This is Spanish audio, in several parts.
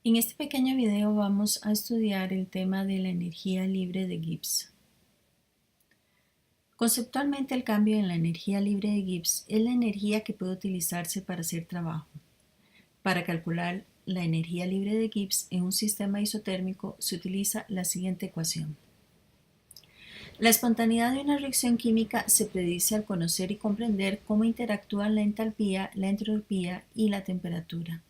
En este pequeño video vamos a estudiar el tema de la energía libre de Gibbs. Conceptualmente, el cambio en la energía libre de Gibbs es la energía que puede utilizarse para hacer trabajo. Para calcular la energía libre de Gibbs en un sistema isotérmico se utiliza la siguiente ecuación. La espontaneidad de una reacción química se predice al conocer y comprender cómo interactúan la entalpía, la entropía y la temperatura.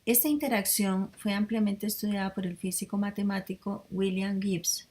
Esta interacción fue ampliamente estudiada por el físico matemático William Gibbs,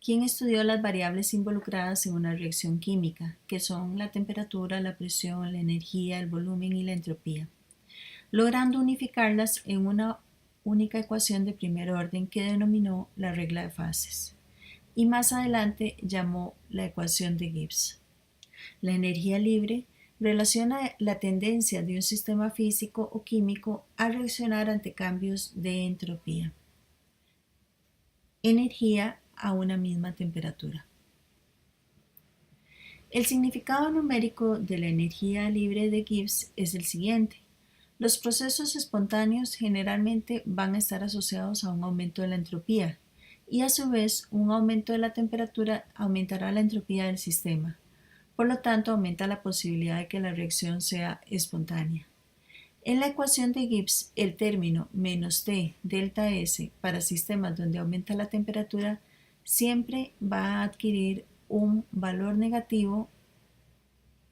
quien estudió las variables involucradas en una reacción química, que son la temperatura, la presión, la energía, el volumen y la entropía, logrando unificarlas en una única ecuación de primer orden que denominó la regla de fases, y más adelante llamó la ecuación de Gibbs. La energía libre relaciona la tendencia de un sistema físico o químico a reaccionar ante cambios de entropía. Energía a una misma temperatura. El significado numérico de la energía libre de Gibbs es el siguiente. Los procesos espontáneos generalmente van a estar asociados a un aumento de la entropía y a su vez un aumento de la temperatura aumentará la entropía del sistema. Por lo tanto, aumenta la posibilidad de que la reacción sea espontánea. En la ecuación de Gibbs, el término menos T delta S para sistemas donde aumenta la temperatura siempre va a adquirir un valor negativo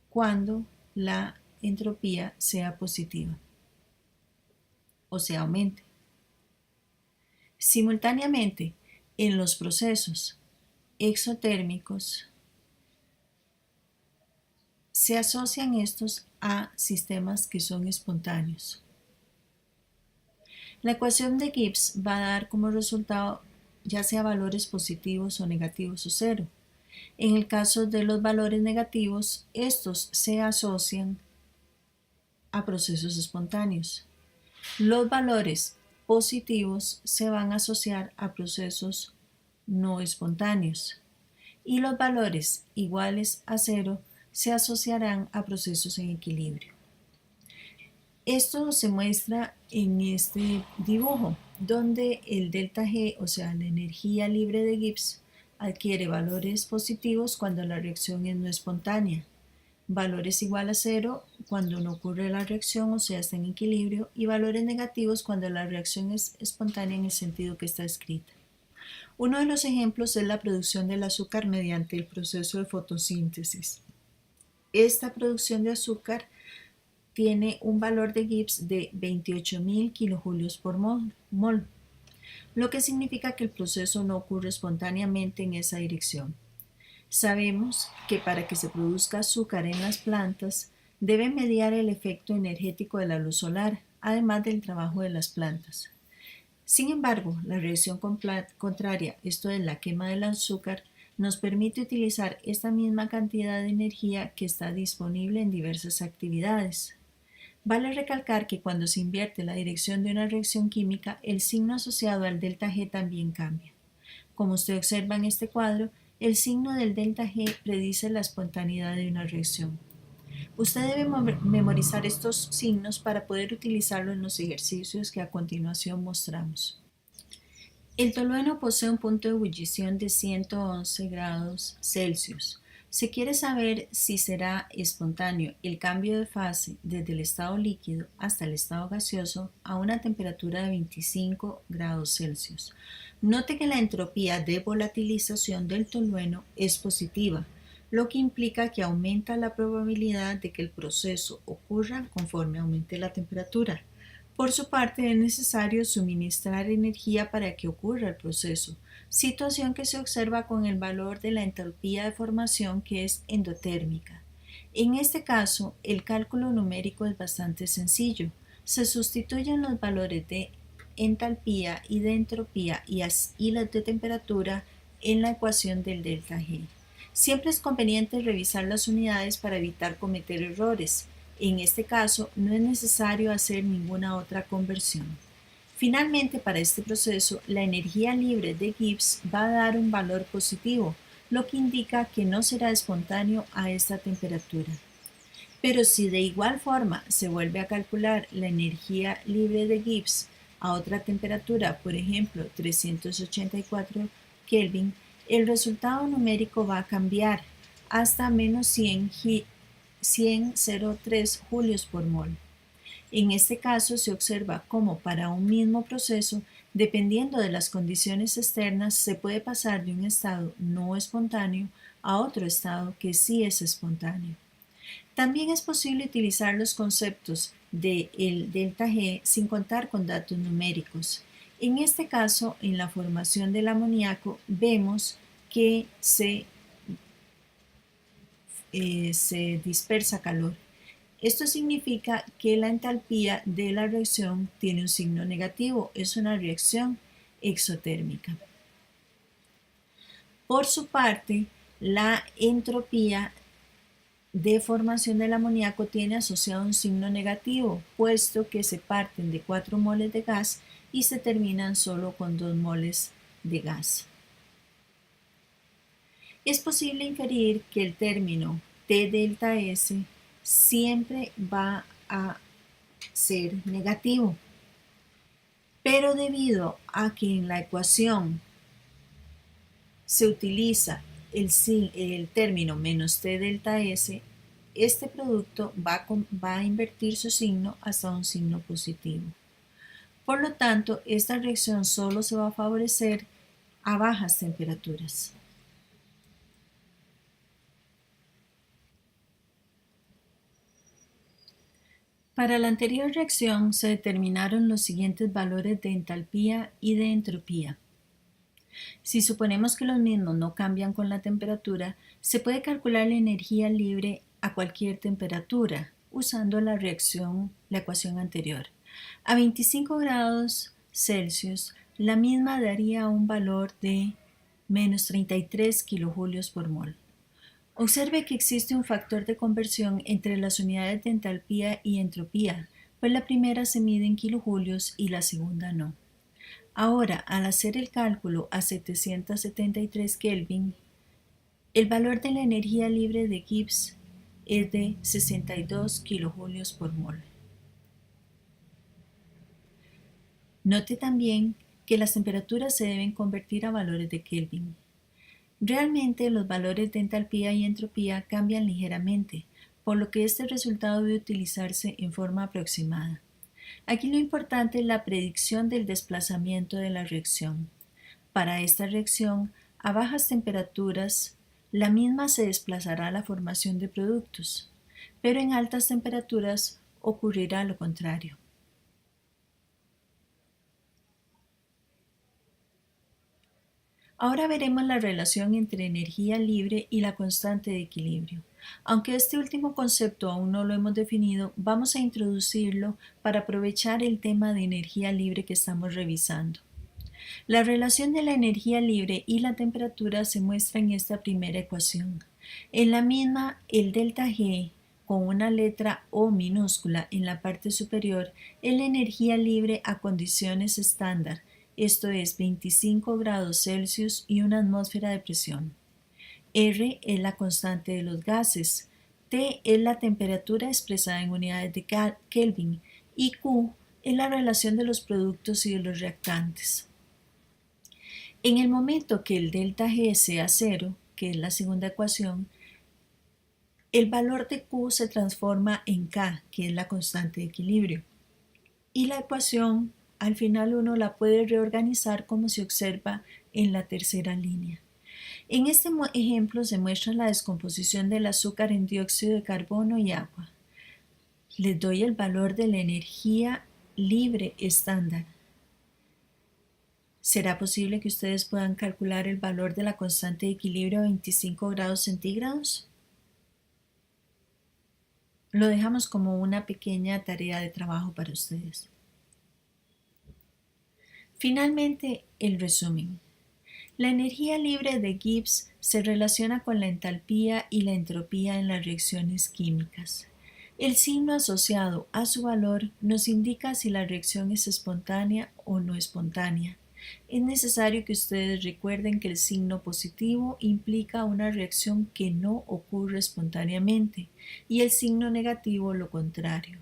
cuando la entropía sea positiva, o sea, aumente. Simultáneamente, en los procesos exotérmicos, se asocian estos a sistemas que son espontáneos. La ecuación de Gibbs va a dar como resultado ya sea valores positivos o negativos o cero. En el caso de los valores negativos, estos se asocian a procesos espontáneos. Los valores positivos se van a asociar a procesos no espontáneos y los valores iguales a cero se asociarán a procesos en equilibrio. Esto se muestra en este dibujo, donde el delta G, o sea, la energía libre de Gibbs, adquiere valores positivos cuando la reacción es no espontánea, valores igual a cero cuando no ocurre la reacción, o sea, está en equilibrio, y valores negativos cuando la reacción es espontánea en el sentido que está escrita. Uno de los ejemplos es la producción del azúcar mediante el proceso de fotosíntesis. Esta producción de azúcar tiene un valor de Gibbs de 28.000 kilojulios por mol, lo que significa que el proceso no ocurre espontáneamente en esa dirección. Sabemos que para que se produzca azúcar en las plantas, debe mediar el efecto energético de la luz solar, además del trabajo de las plantas. Sin embargo, la reacción contraria, esto es la quema del azúcar, nos permite utilizar esta misma cantidad de energía que está disponible en diversas actividades. Vale recalcar que cuando se invierte la dirección de una reacción química, el signo asociado al delta G también cambia. Como usted observa en este cuadro, el signo del delta G predice la espontaneidad de una reacción. Usted debe memorizar estos signos para poder utilizarlos en los ejercicios que a continuación mostramos. El tolueno posee un punto de ebullición de 111 grados Celsius. Se quiere saber si será espontáneo el cambio de fase desde el estado líquido hasta el estado gaseoso a una temperatura de 25 grados Celsius. Note que la entropía de volatilización del tolueno es positiva, lo que implica que aumenta la probabilidad de que el proceso ocurra conforme aumente la temperatura. Por su parte, es necesario suministrar energía para que ocurra el proceso, situación que se observa con el valor de la entalpía de formación, que es endotérmica. En este caso, el cálculo numérico es bastante sencillo. Se sustituyen los valores de entalpía y de entropía y los de temperatura en la ecuación del delta G. Siempre es conveniente revisar las unidades para evitar cometer errores. En este caso, no es necesario hacer ninguna otra conversión. Finalmente, para este proceso, la energía libre de Gibbs va a dar un valor positivo, lo que indica que no será espontáneo a esta temperatura. Pero si de igual forma se vuelve a calcular la energía libre de Gibbs a otra temperatura, por ejemplo 384 Kelvin, el resultado numérico va a cambiar hasta menos 100,03 julios por mol. En este caso se observa cómo para un mismo proceso, dependiendo de las condiciones externas, se puede pasar de un estado no espontáneo a otro estado que sí es espontáneo. También es posible utilizar los conceptos de el delta G sin contar con datos numéricos. En este caso, en la formación del amoníaco, vemos que se dispersa calor. Esto significa que la entalpía de la reacción tiene un signo negativo, es una reacción exotérmica. Por su parte, la entropía de formación del amoníaco tiene asociado un signo negativo, puesto que se parten de 4 moles de gas y se terminan solo con 2 moles de gas. Es posible inferir que el término T delta S siempre va a ser negativo, pero debido a que en la ecuación se utiliza el término menos T delta S, este producto va a invertir su signo hasta un signo positivo. Por lo tanto, esta reacción solo se va a favorecer a bajas temperaturas. Para la anterior reacción se determinaron los siguientes valores de entalpía y de entropía. Si suponemos que los mismos no cambian con la temperatura, se puede calcular la energía libre a cualquier temperatura usando la ecuación anterior. A 25 grados Celsius, la misma daría un valor de menos 33 kilojulios por mol. Observe que existe un factor de conversión entre las unidades de entalpía y entropía, pues la primera se mide en kilojulios y la segunda no. Ahora, al hacer el cálculo a 773 Kelvin, el valor de la energía libre de Gibbs es de 62 kilojulios por mol. Note también que las temperaturas se deben convertir a valores de Kelvin. Realmente los valores de entalpía y entropía cambian ligeramente, por lo que este resultado debe utilizarse en forma aproximada. Aquí lo importante es la predicción del desplazamiento de la reacción. Para esta reacción, a bajas temperaturas, la misma se desplazará a la formación de productos, pero en altas temperaturas ocurrirá lo contrario. Ahora veremos la relación entre energía libre y la constante de equilibrio. Aunque este último concepto aún no lo hemos definido, vamos a introducirlo para aprovechar el tema de energía libre que estamos revisando. La relación de la energía libre y la temperatura se muestra en esta primera ecuación. En la misma, el delta G, con una letra O minúscula en la parte superior, es la energía libre a condiciones estándar, esto es 25 grados Celsius y una atmósfera de presión. R es la constante de los gases, T es la temperatura expresada en unidades de Kelvin y Q es la relación de los productos y de los reactantes. En el momento que el delta G sea cero, que es la segunda ecuación, el valor de Q se transforma en K, que es la constante de equilibrio. Y la ecuación, al final uno la puede reorganizar como se observa en la tercera línea. En este ejemplo se muestra la descomposición del azúcar en dióxido de carbono y agua. Les doy el valor de la energía libre estándar. ¿Será posible que ustedes puedan calcular el valor de la constante de equilibrio a 25 grados centígrados? Lo dejamos como una pequeña tarea de trabajo para ustedes. Finalmente, el resumen. La energía libre de Gibbs se relaciona con la entalpía y la entropía en las reacciones químicas. El signo asociado a su valor nos indica si la reacción es espontánea o no espontánea. Es necesario que ustedes recuerden que el signo positivo implica una reacción que no ocurre espontáneamente y el signo negativo lo contrario.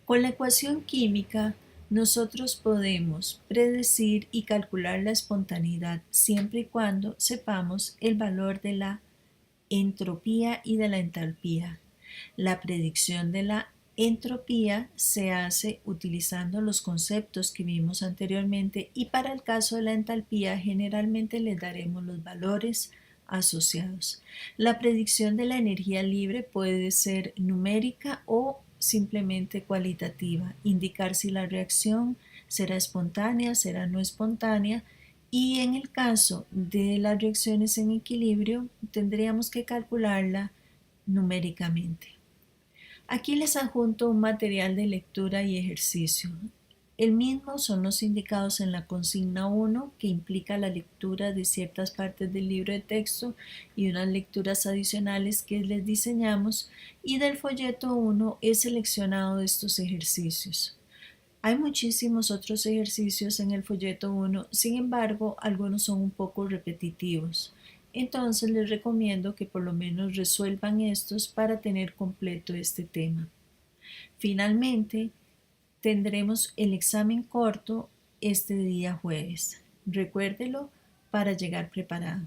Con la ecuación química Nosotros podemos predecir y calcular la espontaneidad siempre y cuando sepamos el valor de la entropía y de la entalpía. La predicción de la entropía se hace utilizando los conceptos que vimos anteriormente y para el caso de la entalpía generalmente les daremos los valores asociados. La predicción de la energía libre puede ser numérica o simplemente cualitativa, indicar si la reacción será espontánea, será no espontánea, y en el caso de las reacciones en equilibrio tendríamos que calcularla numéricamente. Aquí les adjunto un material de lectura y ejercicio. El mismo son los indicados en la consigna 1, que implica la lectura de ciertas partes del libro de texto y unas lecturas adicionales que les diseñamos, y del folleto 1 he seleccionado estos ejercicios. Hay muchísimos otros ejercicios en el folleto 1, sin embargo, algunos son un poco repetitivos. Entonces les recomiendo que por lo menos resuelvan estos para tener completo este tema. Finalmente, tendremos el examen corto este día jueves. Recuérdelo para llegar preparado.